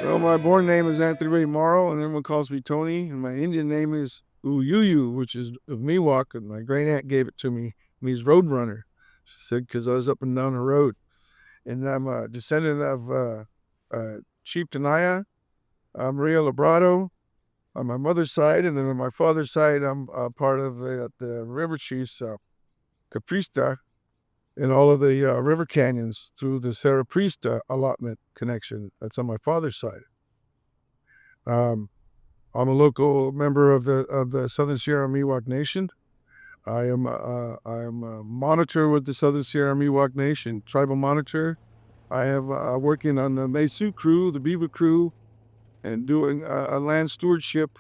Well, my born name is Anthony Ray Morrow, and everyone calls me Tony. And my Indian name is Uyuyu, which is of Miwok, and my great aunt gave it to me. It means roadrunner. She said because I was up and down the road. And I'm a descendant of Chief Tenaya, Maria Labrado on my mother's side, and then on my father's side, I'm part of the river chiefs, Caprista, in all of the river canyons through the Serra Prista allotment connection. That's on my father's side. I'm a local member of the Southern Sierra Miwok Nation. I am a monitor with the Southern Sierra Miwok Nation, tribal monitor. I have working on the Mesu crew, the Beaver crew, and doing a land stewardship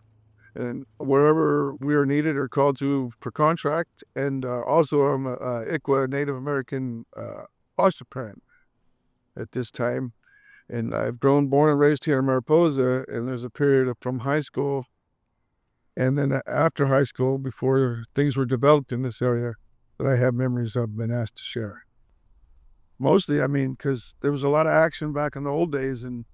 and wherever we are needed or called to per contract. And also I'm a Ikwa Native American foster parent at this time. And I've born and raised here in Mariposa, and there's a period from high school and then after high school, before things were developed in this area, that I have memories of been asked to share. Mostly, because there was a lot of action back in the old days, and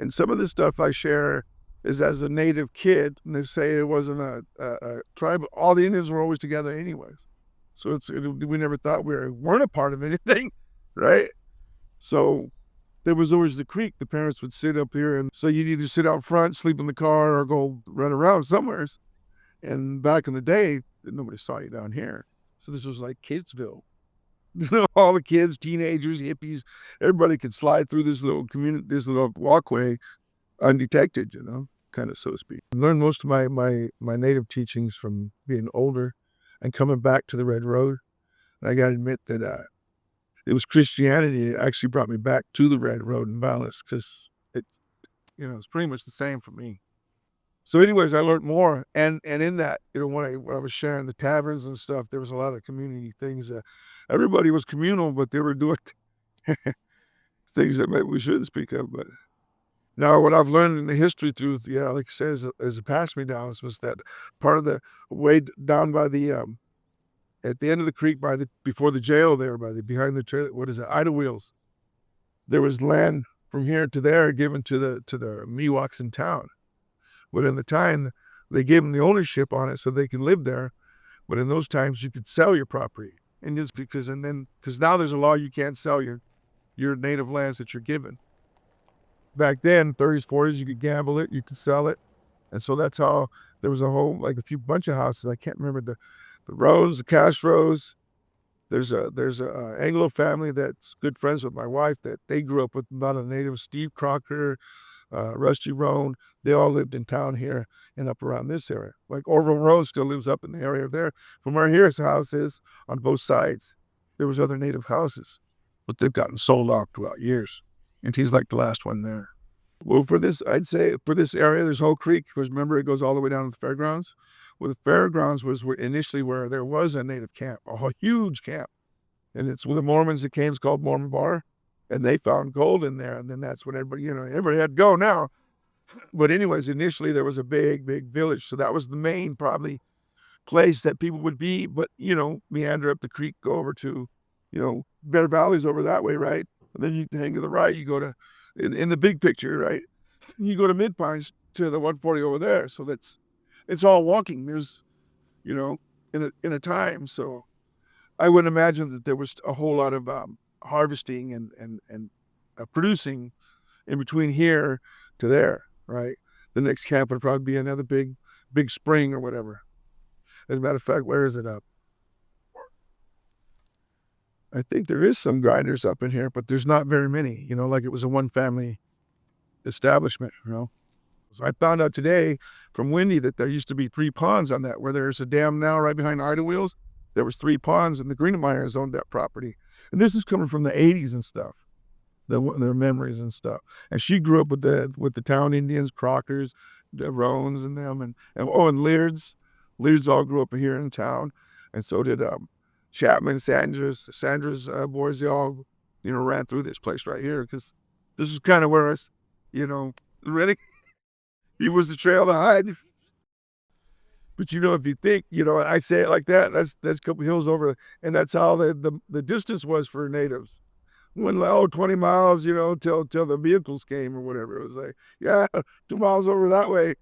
some of the stuff I share is as a native kid, and they say it wasn't a tribe. All the Indians were always together anyways. So we never thought we weren't a part of anything, right? So there was always the creek. The parents would sit up here, and so you'd either sit out front, sleep in the car, or go run around somewhere. And back in the day, nobody saw you down here. So this was like Kidsville. All the kids, teenagers, hippies, everybody could slide through this little community, this little walkway undetected, kind of, so to speak. I learned most of my native teachings from being older and coming back to the Red Road. And I got to admit that it was Christianity that actually brought me back to the Red Road in Vallis, because it's pretty much the same for me. So anyways, I learned more. And in that, when I was sharing the taverns and stuff, there was a lot of community things. Everybody was communal, but they were doing things that maybe we shouldn't speak of. But now what I've learned in the history through, like I said, as it passed me down, was that part of the way down by the, at the end of the creek, before the jail there, behind the trailer, what is it, Ida Wheels, there was land from here to there given to the Miwoks in town. But in the time, they gave them the ownership on it so they could live there. But in those times, you could sell your property. And just because now there's a law you can't sell your native lands that you're given. Back then, 30s, 40s, you could gamble it, you could sell it. And so that's how there was a bunch of houses. I can't remember the Rose, the Castros. There's a Anglo family that's good friends with my wife that they grew up with a lot of natives, Steve Crocker, Rusty Roan. They all lived in town here and up around this area. Like Orville Road still lives up in the area there. From where his house is on both sides, there was other native houses, but they've gotten sold off throughout years. And he's like the last one there. Well, I'd say for this area, there's Whole Creek, because remember it goes all the way down to the fairgrounds. Well, the fairgrounds was initially where there was a native camp, a huge camp. And it's with the Mormons that came, it's called Mormon Bar. And they found gold in there. And then that's when everybody had to go now. But anyways, initially there was a big, big village. So that was the main probably place that people would be. But, meander up the creek, go over to, Bear Valley's over that way, right? And then you hang to the right, you go to, in the big picture, right? You go to Mid Pines to the 140 over there. So it's all walking. There's, in a time. So I wouldn't imagine that there was a whole lot of harvesting and producing in between here to there, right? The next camp would probably be another big spring or whatever. As a matter of fact, where is it up? I think there is some grinders up in here, but there's not very many, like it was a one family establishment, So I found out today from Wendy that there used to be 3 ponds on that, where there's a dam now right behind Ida Wheels. There was 3 ponds, and the Greenemeyers owned that property. And this is coming from the 80s and stuff, their memories and stuff. And she grew up with the town Indians, Crockers, the Roans and them, and Leards. Leards all grew up here in town, and so did Chapman, Sandra's boys. They all, ran through this place right here, because this is kind of where us, really, it was the trail to hide. But if you think, I say it like that, that's a couple hills over, and that's how the distance was for natives. went, oh, 20 miles, till the vehicles came or whatever. It was like, yeah, 2 miles over that way,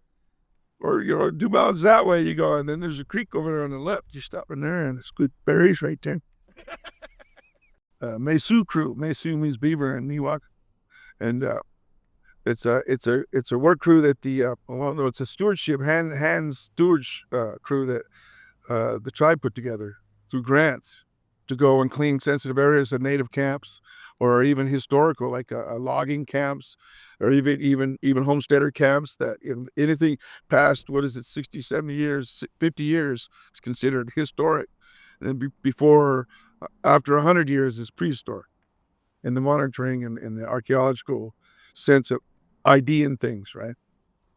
or 2 miles that way you go, and then there's a creek over there on the left. You stop in there, and it's good berries right there. Mesu crew. Mesu means beaver in Miwok, and it's a work crew that it's a stewardship hand stewardship crew that the tribe put together through grants to go and clean sensitive areas of native camps, or even historical, like logging camps, or even homesteader camps. That anything past, 60, 70 years, 50 years is considered historic, and then before, after 100 years is prehistoric. In the monitoring and the archaeological sense of IDing things, right?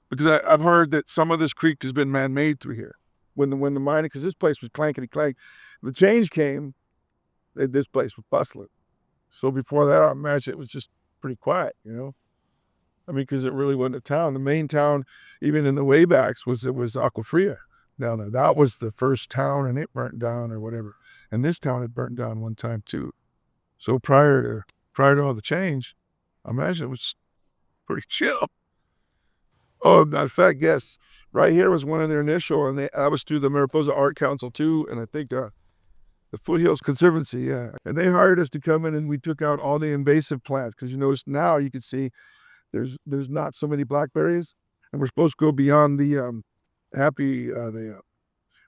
Because I've heard that some of this creek has been man-made through here. When the mining, because this place was clankety clank, the change came, this place was bustling. So before that, I imagine it was just pretty quiet, I mean, because it really wasn't a town. The main town, even in the waybacks, was Aquafria down there. That was the first town, and it burnt down or whatever. And this town had burnt down one time too. So prior to all the change, I imagine it was pretty chill. Oh, matter of fact, yes, right here was one of their initial, and I was through the Mariposa Art Council too, and I think the Foothills Conservancy, yeah. And they hired us to come in, and we took out all the invasive plants, because you notice now you can see there's not so many blackberries, and we're supposed to go beyond the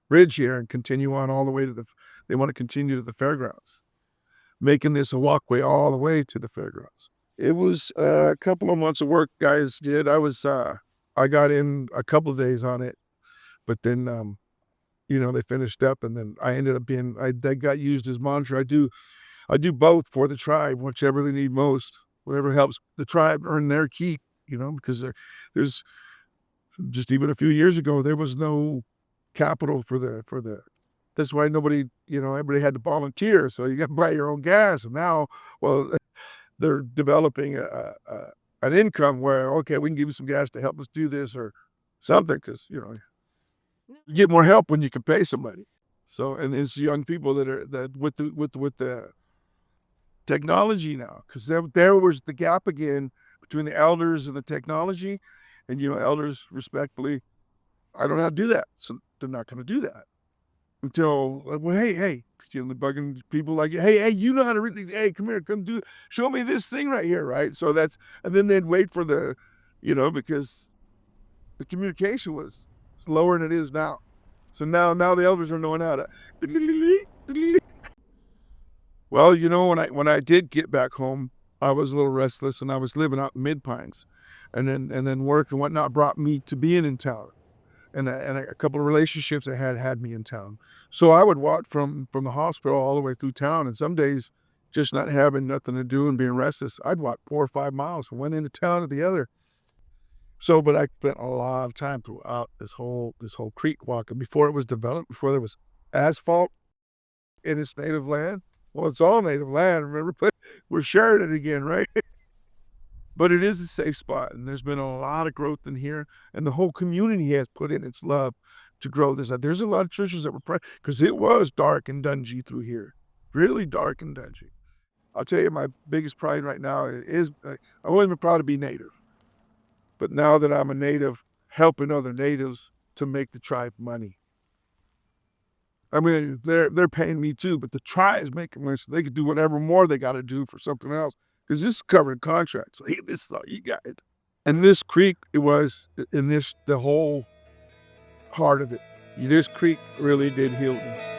bridge here and continue on all the way to they want to continue to the fairgrounds, making this a walkway all the way to the fairgrounds. It was a couple of months of work guys did. I got in a couple of days on it, but then they finished up, and then I ended up that got used as monitor. I do both for the tribe, whichever they need most, whatever helps the tribe earn their keep, because there's just, even a few years ago, there was no capital for the that's why everybody had to volunteer, so you got to buy your own gas. And now, well, they're developing an income where, okay, we can give you some gas to help us do this or something, because you get more help when you can pay somebody. So, and it's young people that with the technology now, because there was the gap again between the elders and the technology, and elders respectfully, I don't know how to do that, so they're not going to do that until, well, hey, bugging people like, hey, you know how to read things. Hey, come here, show me this thing right here, right? So and then they'd wait for because the communication was slower than it is now. So now the elders are knowing how to. Well, when I did get back home, I was a little restless, and I was living out in Mid Pines, and then work and whatnot brought me to being in town. And a couple of relationships that had me in town. So I would walk from the hospital all the way through town, and some days, just not having nothing to do and being restless, I'd walk 4 or 5 miles from one end of town to the other. So, but I spent a lot of time throughout this whole creek walking before it was developed, before there was asphalt in its native land. Well, it's all native land, remember? But we're sharing it again, right? But it is a safe spot, and there's been a lot of growth in here, and the whole community has put in its love to grow this. There's a lot of churches that were because it was dark and dungy through here, really dark and dungy. I'll tell you, my biggest pride right now is I've always been proud to be Native, but now that I'm a Native, helping other Natives to make the tribe money. I mean, they're paying me too, but the tribe is making money, so they can do whatever more they got to do for something else. Because this is covered contracts. So, hey, this is all you got. And this creek, it was in the whole heart of it. This creek really did heal me.